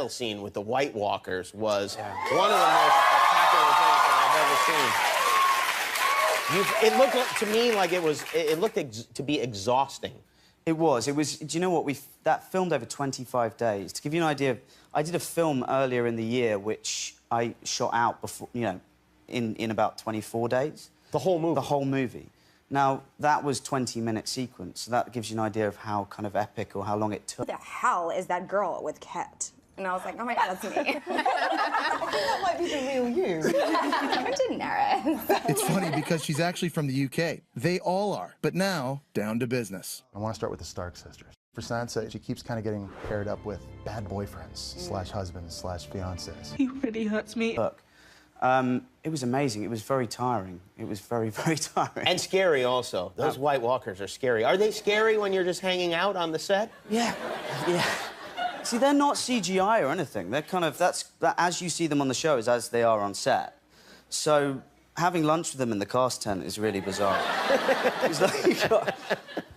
final scene with the White Walkers was one of the most spectacular things that I've ever seen. It looked to me like it looked to be exhausting. It was. Do you know what? That filmed over 25 days. To give you an idea, I did a film earlier in the year which I shot out before, you know, in about 24 days. The whole movie? The whole movie. Now, that was 20-minute sequence, so that gives you an idea of how kind of epic or how long it took. Who the hell is that girl with Ket? And I was like, oh my God, that's me. I think that might be the real you. It's funny because she's actually from the UK. They all are. But now, down to business. I want to start with the Stark sisters. For Sansa, she keeps kind of getting paired up with bad boyfriends, slash husbands, slash fiancés. He really hurts me. Look, it was amazing. It was very tiring. It was very, very tiring. And scary also. Those White Walkers are scary. Are they scary when you're just hanging out on the set? Yeah, yeah. See, they're not CGI or anything. They're kind of, as you see them on the show is as they are on set. So having lunch with them in the cast tent is really bizarre. It's like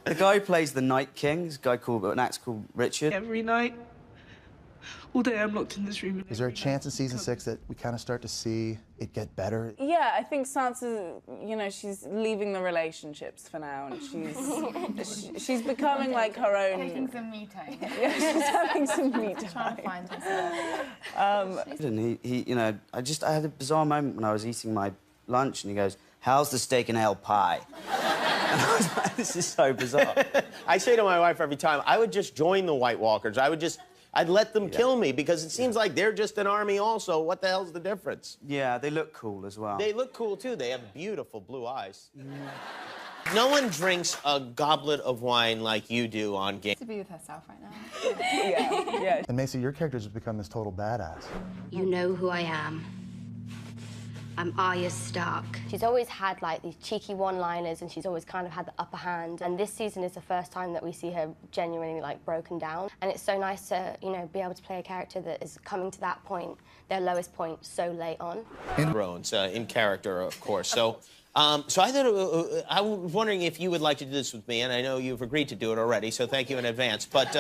the guy who plays the Night King, this guy an actor called Richard. Every night, all day I'm locked in this room. Is there a chance in season 6 that we kind of start to see it get better? Yeah, I think Sansa, you know, she's leaving the relationships for now, and she's becoming like her own. Taking some me time. Yeah, she's having some me time. Trying to find herself. And you know, I had a bizarre moment when I was eating my lunch, and he goes, "How's the steak and ale pie?" And I was like, this is so bizarre. I say to my wife every time, I would just join the White Walkers. I'd let them kill me because it seems like they're just an army also. What the hell's the difference? Yeah, they look cool as well. They look cool, too. They have beautiful blue eyes. No one drinks a goblet of wine like you do on game. To be with herself right now. Yeah. And Macy, your character's just become this total badass. You know who I am. I'm Arya Stark. She's always had, like, these cheeky one-liners, and she's always kind of had the upper hand. And this season is the first time that we see her genuinely, like, broken down. And it's so nice to, you know, be able to play a character that is coming to that point, their lowest point, so late on. Thrones, in character, of course. So I thought, I was wondering if you would like to do this with me, and I know you've agreed to do it already, so thank you in advance. But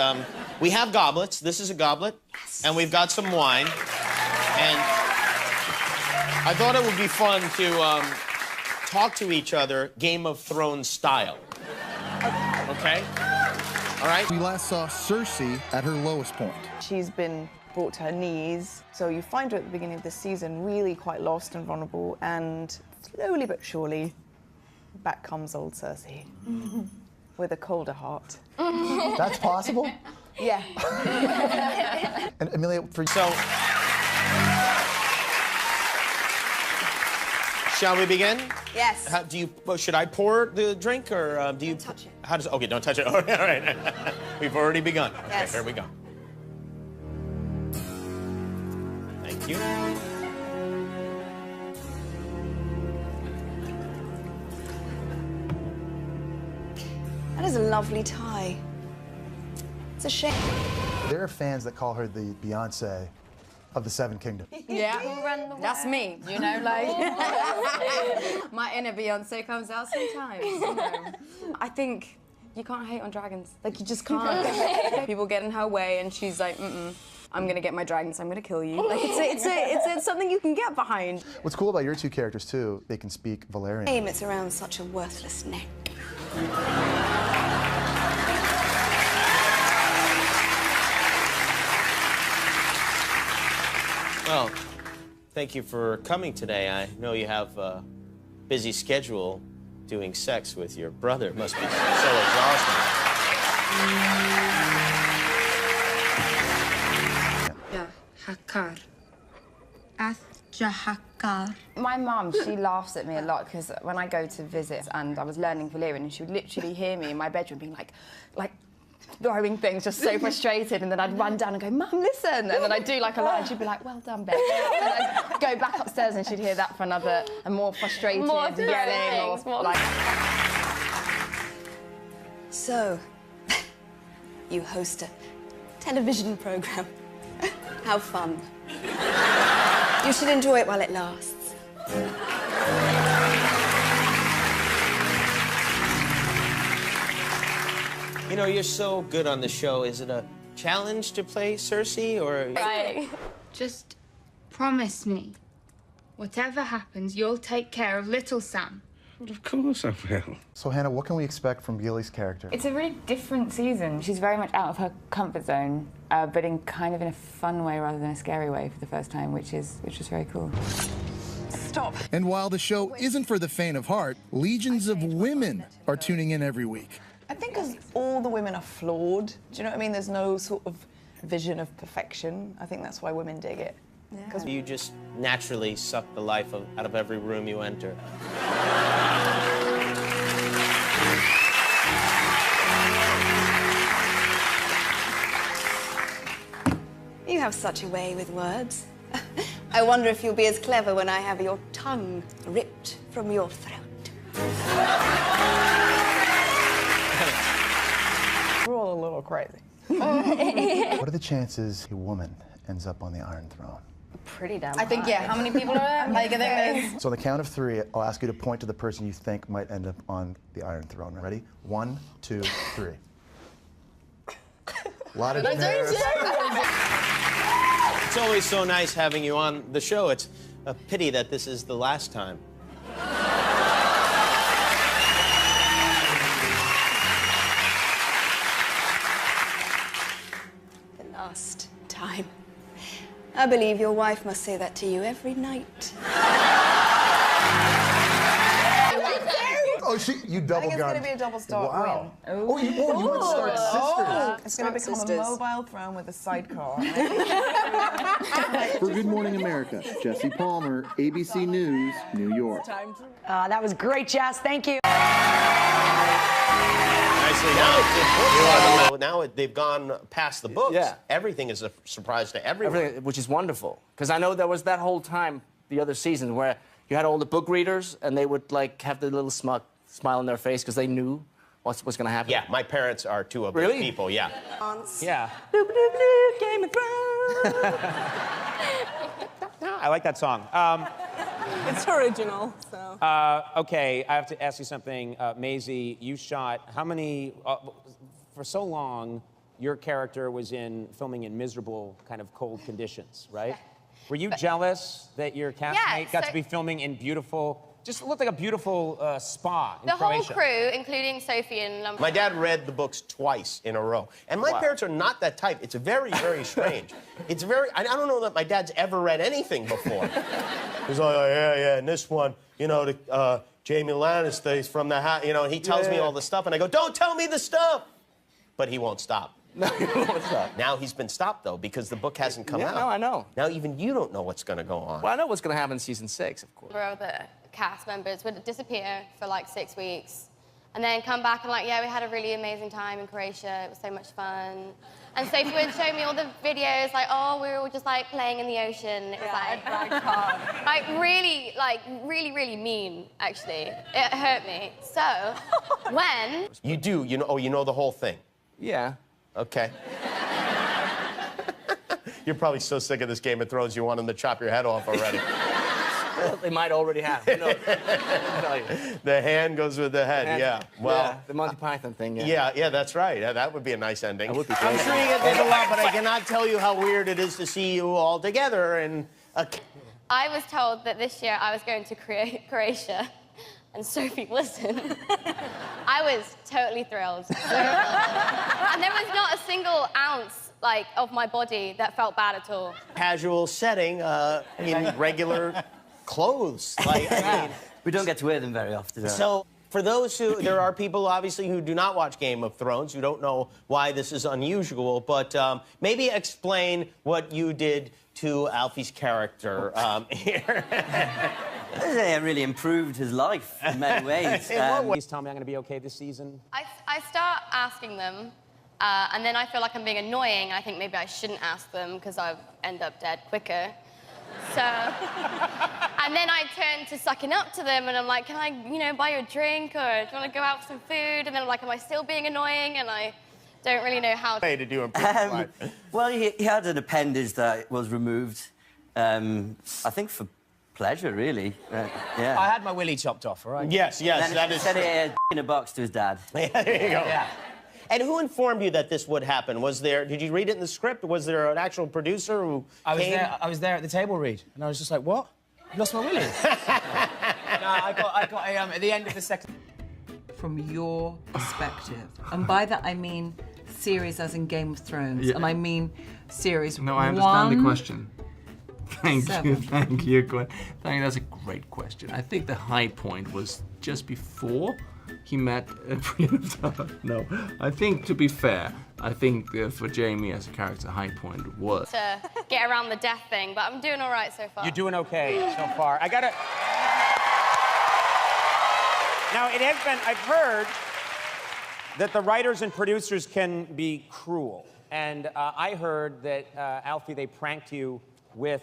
we have goblets. This is a goblet, and we've got some wine. And I thought it would be fun to talk to each other Game of Thrones style. Okay? All right? We last saw Cersei at her lowest point. She's been brought to her knees. So you find her at the beginning of this season really quite lost and vulnerable, and slowly but surely, back comes old Cersei. With a colder heart. That's possible? Yeah. And Amelia, for So, shall we begin? Yes. Should I pour the drink, or do you... Don't touch it. How does... Okay, don't touch it. All right. We've already begun. Yes. Okay, here we go. Thank you. That is a lovely tie. It's a shame. there are fans that call her the Beyonce of the Seven Kingdoms. Yeah, that's me, you know, like, my inner Beyonce comes out sometimes, you know. I think you can't hate on dragons. Like, you just can't. People get in her way and she's like, I'm gonna get my dragons, I'm gonna kill you. Like, it's something you can get behind. What's cool about your two characters, too, they can speak Valyrian. Shame it's around such a worthless neck. Well, thank you for coming today. I know you have a busy schedule doing sex with your brother. It must be so exhausting. Yeah, Hakar. Jahakar. My mum, she laughs at me a lot because when I go to visit and I was learning Valyrian, and she would literally hear me in my bedroom being like throwing things, just so frustrated, and then I'd run down and go, Mum, listen, and then I'd do like a line, and she'd be like, well done, babe. And I'd go back upstairs and she'd hear that for another, and more frustrated, yelling, or like... So, you host a television program. How fun. You should enjoy it while it lasts. You know, you're so good on the show. Is it a challenge to play Cersei, or? Right. Just promise me, whatever happens, you'll take care of little Sam. Of course I will. So, Hannah, what can we expect from Gilly's character? It's a really different season. She's very much out of her comfort zone, but in kind of in a fun way rather than a scary way for the first time, which was very cool. Stop. And while the show isn't for the faint of heart, legions of women are tuning in every week. I think because all the women are flawed. Do you know what I mean? There's no sort of vision of perfection. I think that's why women dig it. Because you just naturally suck the life out of every room you enter. You have such a way with words. I wonder if you'll be as clever when I have your tongue ripped from your throat. We're all a little crazy. What are the chances a woman ends up on the Iron Throne? Pretty damn I think, yeah, how many people are there? Like, I think there's... So on the count of 3, I'll ask you to point to the person you think might end up on the Iron Throne. Ready? 1, 2, 3. A lot of Daenerys. It's always so nice having you on the show. It's a pity that this is the last time. The last time. I believe your wife must say that to you every night. Oh, you double I think it's going to be a double start win. Oh, you want to start sisters. It's going to become a mobile throne with a sidecar. For Good Morning America, Jesse Palmer, ABC News, New York. That was great, Jess. Thank you. Nicely done. Now they've gone past the books. Yeah. Everything is a surprise to everyone. Everything, which is wonderful. Because I know there was that whole time, the other season, where you had all the book readers and they would like have the little smile on their face because they knew what's going to happen. Yeah, my parents are two of those people, yeah. Yeah. Game of Thrones. I like that song. It's original, so. Okay, I have to ask you something. Maisie, you shot how many, for so long, your character was filming in miserable, kind of cold conditions, right? Were you jealous that your castmate got to be filming in beautiful, just looked like a beautiful spa in Croatia? The whole crew, including Sophie and... My dad read the books twice in a row. And my parents are not that type. It's very, very strange. It's very... I don't know that my dad's ever read anything before. He's like, oh, yeah, and this one, you know, Jamie Lannister is from the house, you know, and he tells me all the stuff, and I go, don't tell me the stuff! But he won't stop. No, he won't stop. Now he's been stopped, though, because the book hasn't come out. No, I know. Now even you don't know what's going to go on. Well, I know what's going to happen in season 6, of course. Of the cast members would disappear for like 6 weeks and then come back and like, yeah, we had a really amazing time in Croatia. It was so much fun. And Sophie would show me all the videos, like, oh, we were all just like playing in the ocean. It was really, really mean, actually. It hurt me. So, when... You do, you know the whole thing? Yeah. Okay. You're probably so sick of this Game of Thrones, you want them to chop your head off already. Well, they might already have. Who knows? The hand goes with the head, yeah. Well, yeah, the Monty Python thing, yeah. Yeah, that's right. Yeah, that would be a nice ending. That would be great. I'm sure you get paid a lot, but I cannot tell you how weird it is to see you all together in a... I was told that this year I was going to Croatia, and Sophie listened. I was totally thrilled. And there was not a single ounce, like, of my body that felt bad at all. Casual setting in regular clothes. Like, I mean, we don't get to wear them very often. So, for those there are people, obviously, who do not watch Game of Thrones, who don't know why this is unusual, but maybe explain what you did to Alfie's character here. It really improved his life in many ways. Please tell me I'm going to be okay this season. I start asking them, and then I feel like I'm being annoying, and I think maybe I shouldn't ask them because I'll end up dead quicker. So, and then I turn to sucking up to them, and I'm like, can I, buy you a drink, or do you want to go out for some food? And then I'm like, am I still being annoying? And I don't really know how to do life. Well, he had an appendage that was removed, I think for pleasure, really. Yeah. I had my willy chopped off, all right? Yes, that is... Sent it in a box to his dad. Yeah, there you go. Yeah. And who informed you that this would happen? Did you read it in the script? Was there an actual producer who came? I was there at the table read, and I was just like, what? You lost my willy. No, I got at the end of the second. From your perspective, and by that I mean series as in Game of Thrones, Yeah. and I mean series. No, I understand the 1, question. Thank 7. you, thank you. That's a great question. I think the high point was just before he met Brienne. No, I think, to be fair, I think for Jamie as a character, the high point was... To get around the death thing, but I'm doing all right so far. You're doing okay so far. I gotta... Now, I've heard that the writers and producers can be cruel. And I heard that, Alfie, they pranked you with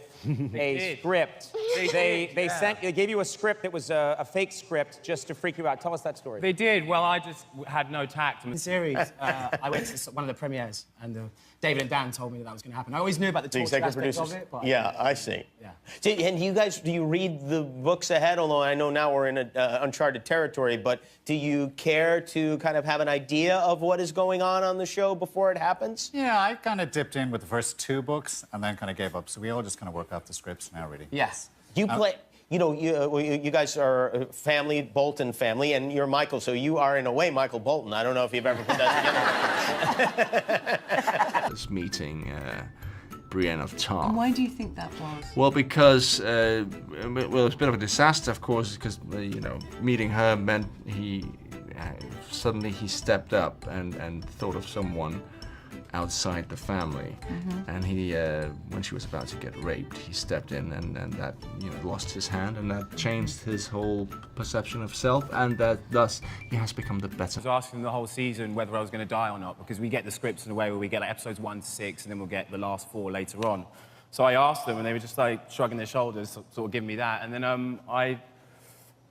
a script. They gave you a script that was a fake script just to freak you out. Tell us that story. They did. Well, I just had no tact. In the series, I went to one of the premieres, and David and Dan told me that was going to happen. I always knew about the torture aspect of it. But Yeah, I see. Yeah. And do you read the books ahead? Although I know now we're in uncharted territory, but do you care to kind of have an idea of what is going on the show before it happens? Yeah, I kind of dipped in with the first 2 books and then kind of gave up. So we all just kind of work out the scripts now, really. Yes. Do you play... You guys are a family, Bolton family, and you're Michael, so you are, in a way, Michael Bolton. I don't know if you've ever put that together. This meeting Brienne of Tarth. And why do you think that was? Well, because, well, it was a bit of a disaster, of course, because, meeting her meant suddenly he stepped up and thought of someone outside the family. And he, when she was about to get raped, he stepped in and that, lost his hand, and that changed his whole perception of self, and that thus he has become the better. I was asking the whole season whether I was going to die or not, because we get the scripts in a way where we get like, episodes 1 to 6, and then we'll get the last 4 later on. So I asked them, and they were just like shrugging their shoulders, sort of giving me that. And then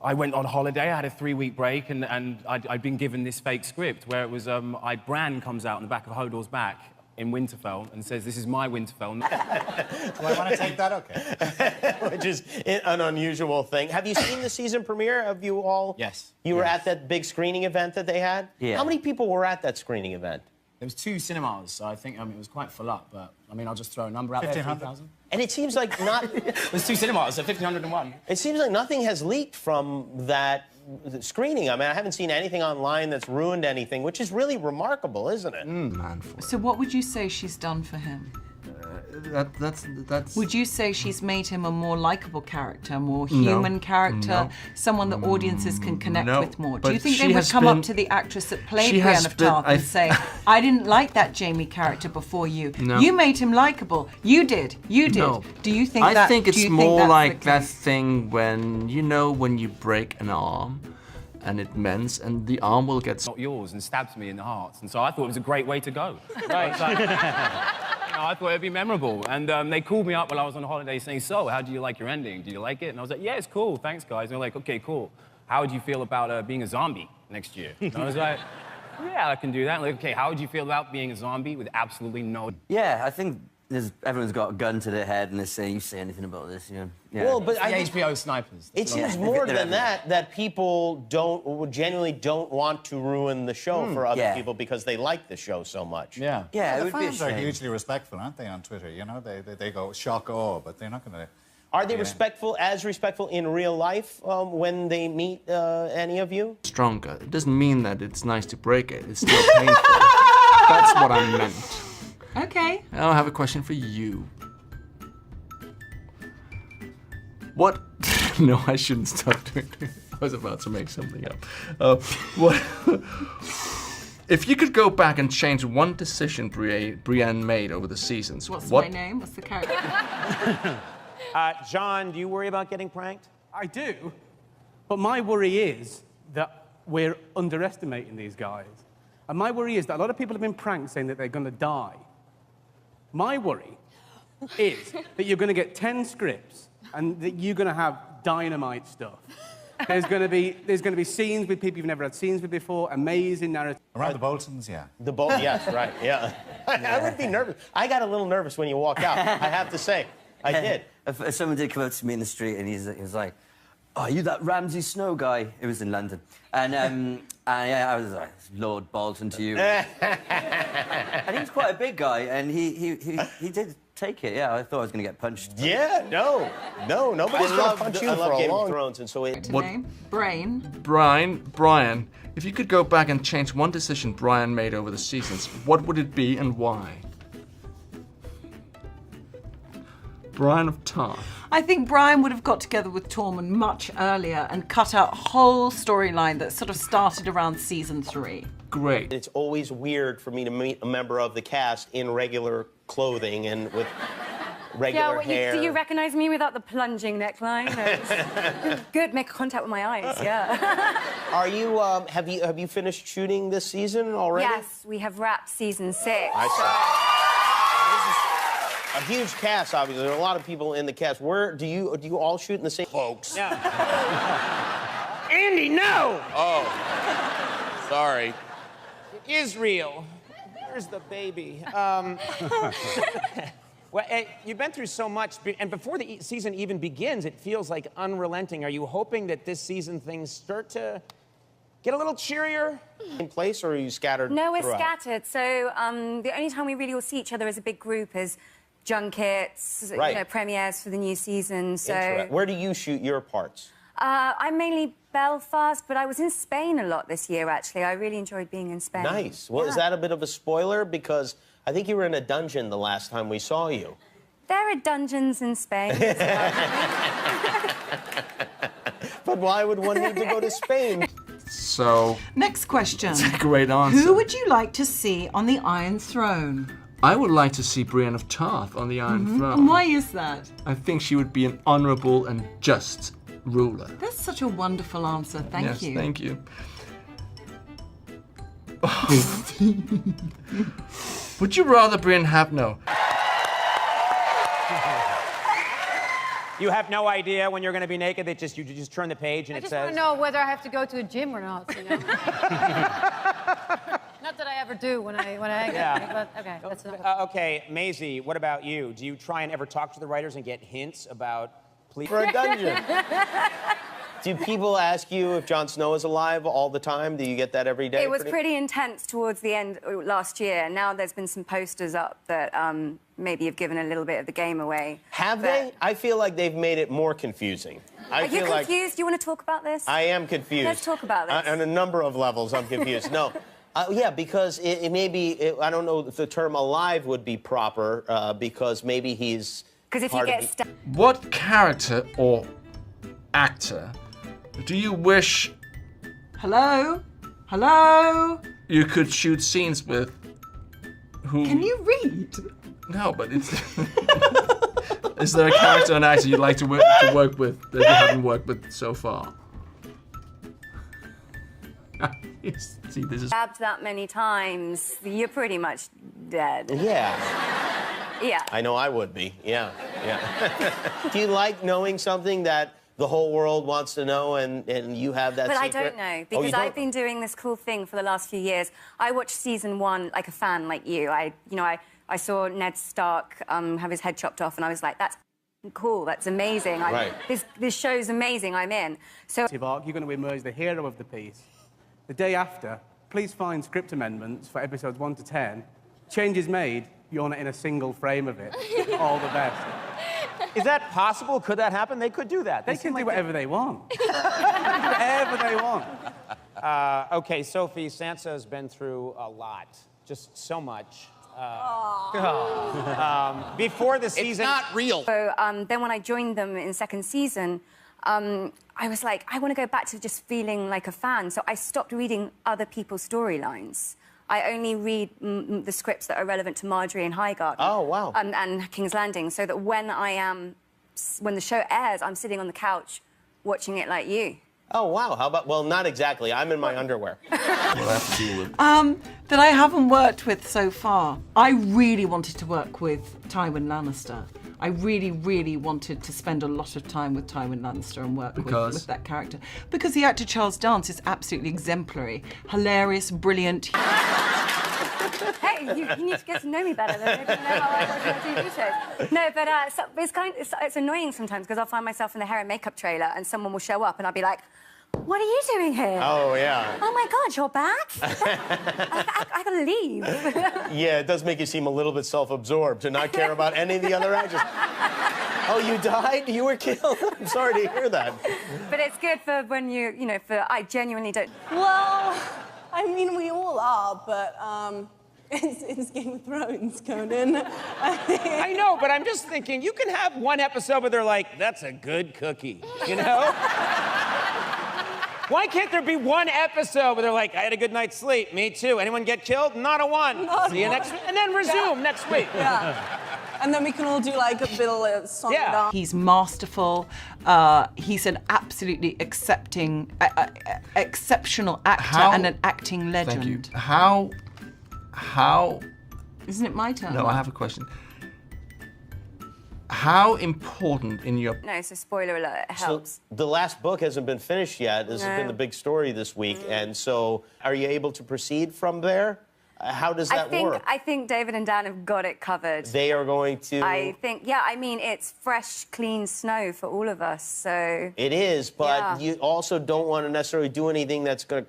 I went on holiday. I had a 3-week break, and I'd been given this fake script where it was Bran comes out on the back of Hodor's back in Winterfell and says, "This is my Winterfell." Do I want to take that? Okay. Which is an unusual thing. Have you seen the season premiere? Have you all? Yes. You were at that big screening event that they had? Yeah. How many people were at that screening event? There was 2 cinemas, so I think it was quite full up. But I mean, I'll just throw a number out there: 3,000. And it seems like not. There's 2 cinemas, so 1,501. It seems like nothing has leaked from that screening. I mean, I haven't seen anything online that's ruined anything, which is really remarkable, isn't it? So what would you say she's done for him? That's... Would you say she's made him a more likable character, a more No. human character, No. someone that audiences can connect No. with more? Do But you think she they would has come been- up to the actress that played She Brienne has of been- Tarth and say, I didn't like that Jamie character before you. No. You made him likable. You did. You did. No. Do you think I that? think do it's you more that's like the that case? thing when you break an arm and it mends and the arm will get... Not yours, and stabs me in the heart. And so I thought it was a great way to go. Right. I thought it'd be memorable. And they called me up while I was on holiday saying, "So, how do you like your ending? Do you like it?" And I was like, "Yeah, it's cool. Thanks, guys." And they're like, "Okay, cool. How would you feel about being a zombie next year?" And I was like, "Yeah, I can do that." And like, "Okay, how would you feel about being a zombie with absolutely no..." Yeah, I think everyone's got a gun to their head and they say, "You say anything about this?" Yeah. Well, but the HBO snipers. It seems more than that people genuinely don't want to ruin the show for other people because they like the show so much. Yeah. Yeah, it the would be a fans are shame. hugely respectful, aren't they, on Twitter? You know, they go shock awe, but they're not going to... Are they as respectful in real life when they meet any of you? Stronger. It doesn't mean that it's nice to break it. It's still painful. That's what I meant. Okay. Now I have a question for you. What? No, I shouldn't stop doing it. I was about to make something up. What? If you could go back and change one decision Brienne made over the seasons, What's what? my name? What's the character? John, do you worry about getting pranked? I do, but my worry is that we're underestimating these guys. And my worry is that a lot of people have been pranked saying that they're going to die. My worry is that you're going to get 10 scripts and that you're going to have dynamite stuff. There's going to be scenes with people you've never had scenes with before, amazing narrative. Around the Boltons, yeah. The Boltons, yes, right, yeah. I would be nervous. I got a little nervous when you walked out, I have to say. I did. Someone did come up to me in the street and he was like, "Oh, are you that Ramsay Snow guy?" It was in London, and yeah, I was like, "Lord Bolton to you." And he was quite a big guy, and he did take it. Yeah, I thought I was going to get punched. Yeah, no, nobody's going to punch you for Game of Thrones, and so it. What? Name? Brain. Brian, if you could go back and change one decision Brian made over the seasons, what would it be and why? Brian of Tarth. I think Brian would have got together with Tormund much earlier and cut out a whole storyline that sort of started around season 3. Great. It's always weird for me to meet a member of the cast in regular clothing and with regular hair. Do you recognise me without the plunging neckline? Good, make contact with my eyes, yeah. Are you, have you finished shooting this season already? Yes, we have wrapped season 6. I see. A huge cast, obviously. There are a lot of people in the cast. Where do you all shoot in the same folks? Yeah. Andy, no! Oh, sorry. Israel, where's the baby? Well, you've been through so much, and before the season even begins, it feels like unrelenting. Are you hoping that this season things start to get a little cheerier? In place, or are you scattered? No, we're throughout? scattered. So the only time we really all see each other as a big group is junkets, Right. you know, premieres for the new season. So Where do you shoot your parts? I'm mainly Belfast, but I was in Spain a lot this year, actually. I really enjoyed being in Spain. Nice. Well, is that a bit of a spoiler? Because I think you were in a dungeon the last time we saw you. There are dungeons in Spain as well. But why would one need to go to Spain? So. Next question. That's a great answer. Who would you like to see on the Iron Throne? I would like to see Brienne of Tarth on the Iron Throne. And why is that? I think she would be an honourable and just ruler. That's such a wonderful answer. Thank you. Yes, thank you. Would you rather Brienne have no? You have no idea when you're going to be naked. You just turn the page and I it just says. want to know whether I have to go to a gym or not. You know? Not that I ever do when I Yeah. but okay, that's not. Okay, Maisie, what about you? Do you try and ever talk to the writers and get hints about? For a dungeon. Do people ask you if Jon Snow is alive all the time? Do you get that every day? It was pretty intense towards the end last year. Now there's been some posters up that maybe have given a little bit of the game away. Have they? I feel like they've made it more confusing. Are you confused? Do you want to talk about this? I am confused. Let's talk about this. On a number of levels, I'm confused. No. Yeah, because it may be, I don't know if the term alive would be proper, because maybe he's... Because if you get What character or actor do you wish Hello? Hello? you could shoot scenes with? Who? Can you read? No, but it's. Is there a character and actor you'd like to work with that you haven't worked with so far? See, this is. Stabbed that many times, you're pretty much dead. Yeah. Yeah. I know I would be. Yeah, yeah. Do you like knowing something that the whole world wants to know and you have that But secret? I don't know, because I've been doing this cool thing for the last few years. I watched season 1 like a fan, like you. I saw Ned Stark have his head chopped off, and I was like, that's cool, that's amazing. Right. This show's amazing, I'm in. So Arc, you're going to emerge the hero of the piece. The day after, please find script amendments for episodes 1 to 10. Changes made, you're not in a single frame of it. All the best. Is that possible? Could that happen? They could do that. They can do whatever they want. Whatever they want. Okay, Sophie, Sansa's been through a lot. Just so much. Before the season... It's not real. So then when I joined them in second season, I was like, I want to go back to just feeling like a fan. So I stopped reading other people's storylines. I only read the scripts that are relevant to Marjorie and Highgarden. Oh, wow. And King's Landing, so that when the show airs, I'm sitting on the couch watching it like you. Oh, wow. How about, well, not exactly. I'm in my underwear. That I haven't worked with so far. I really wanted to work with Tywin Lannister. I really, really wanted to spend a lot of time with Tywin Lannister and work with that character. Because the actor Charles Dance is absolutely exemplary. Hilarious, brilliant. Hey, you need to get to know me better than maybe know how I work on TV shows. No, but it's annoying sometimes because I'll find myself in the hair and makeup trailer and someone will show up and I'll be like, what are you doing here? Oh, yeah. Oh, my God, you're back? I gotta leave. Yeah, it does make you seem a little bit self-absorbed to not care about any of the other actors. Oh, you died? You were killed? I'm sorry to hear that. But it's good for when you know, I genuinely don't... Well, I mean, we all are, but it's Game of Thrones, Conan. I know, but I'm just thinking, you can have one episode where they're like, that's a good cookie, you know? Why can't there be one episode where they're like, I had a good night's sleep, me too. Anyone get killed? Not a one. See you next week. And then resume next week. Yeah. And then we can all do like a little song and dance. He's masterful. He's an absolutely exceptional actor and an acting legend. Thank you. How? Isn't it my turn? No, I have a question. How important in your... No, so spoiler alert, it helps. So the last book hasn't been finished yet. This has been the big story this week. And so are you able to proceed from there? How does that work? I think David and Dan have got it covered. They are going to... I think, yeah, I mean, it's fresh, clean snow for all of us, so... It is, but Yeah. you also don't want to necessarily do anything that's going to